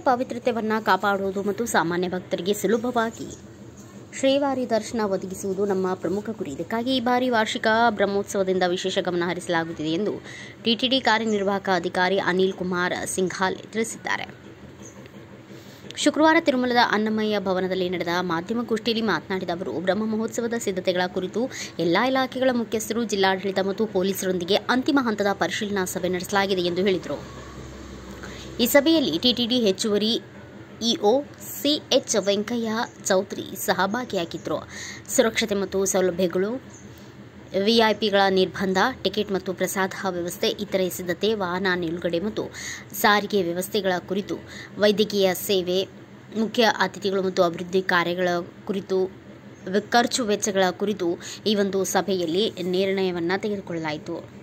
ಪವಿತ್ರತೆಯನ್ನು ಕಾಪಾಡುವುದು ಮತ್ತು ಸಾಮಾನ್ಯ ಭಕ್ತರಿಗೆ ಸುಲಭವಾಗಿ ಶ್ರೀವಾರಿ ದರ್ಶನ ಒದಗಿಸುವುದು ನಮ್ಮ ಪ್ರಮುಖ ಗುರಿ. ಇದಕ್ಕಾಗಿ ಈ ಬಾರಿ ವಾರ್ಷಿಕ ಬ್ರಹ್ಮೋತ್ಸವದಿಂದ ವಿಶೇಷ ಗಮನ ಹರಿಸಲಾಗುತ್ತಿದೆ ಎಂದು ಟಿಟಿಡಿ ಕಾರ್ಯನಿರ್ವಾಹಕ ಅಧಿಕಾರಿ ಅನಿಲ್ ಕುಮಾರ್ ಸಿಂಘಾಲೆ ತಿಳಿಸಿದ್ದಾರೆ. ಶುಕ್ರವಾರ ತಿರುಮಲದ ಅನ್ನಮಯ್ಯ ಭವನದಲ್ಲಿ ನಡೆದ ಮಾಧ್ಯಮಗೋಷ್ಠಿಯಲ್ಲಿ ಮಾತನಾಡಿದ ಅವರು, ಬ್ರಹ್ಮ ಮಹೋತ್ಸವದ ಸಿದ್ಧತೆಗಳ ಕುರಿತು ಎಲ್ಲಾ ಇಲಾಖೆಗಳ ಮುಖ್ಯಸ್ಥರು, ಜಿಲ್ಲಾಡಳಿತ ಮತ್ತು ಪೊಲೀಸರೊಂದಿಗೆ ಅಂತಿಮ ಹಂತದ ಪರಿಶೀಲನಾ ಸಭೆ ನಡೆಸಲಾಗಿದೆ ಎಂದು ಹೇಳಿದರು. ಈ ಸಭೆಯಲ್ಲಿ ಟಿಟಿಡಿ ಹೆಚ್ಚುವರಿ ಇಒ ಸಿಎಚ್ ವೆಂಕಯ್ಯ ಚೌಧರಿ ಸಹಭಾಗಿಯಾಗಿದ್ದರು. ಸುರಕ್ಷತೆ ಮತ್ತು ಸೌಲಭ್ಯಗಳು, ವಿಐಪಿಗಳ ನಿರ್ಬಂಧ, ಟಿಕೆಟ್ ಮತ್ತು ಪ್ರಸಾದ ವ್ಯವಸ್ಥೆ, ಇತರೆ ಸಿದ್ಧತೆ, ವಾಹನ ನಿಲುಗಡೆ ಮತ್ತು ಸಾರಿಗೆ ವ್ಯವಸ್ಥೆಗಳ ಕುರಿತು, ವೈದ್ಯಕೀಯ ಸೇವೆ, ಮುಖ್ಯ ಅತಿಥಿಗಳು ಮತ್ತು ಅಭಿವೃದ್ಧಿ ಕಾರ್ಯಗಳ ಕುರಿತು, ಖರ್ಚು ವೆಚ್ಚಗಳ ಕುರಿತು ಈ ಒಂದು ಸಭೆಯಲ್ಲಿ ನಿರ್ಣಯವನ್ನು ತೆಗೆದುಕೊಳ್ಳಲಾಯಿತು.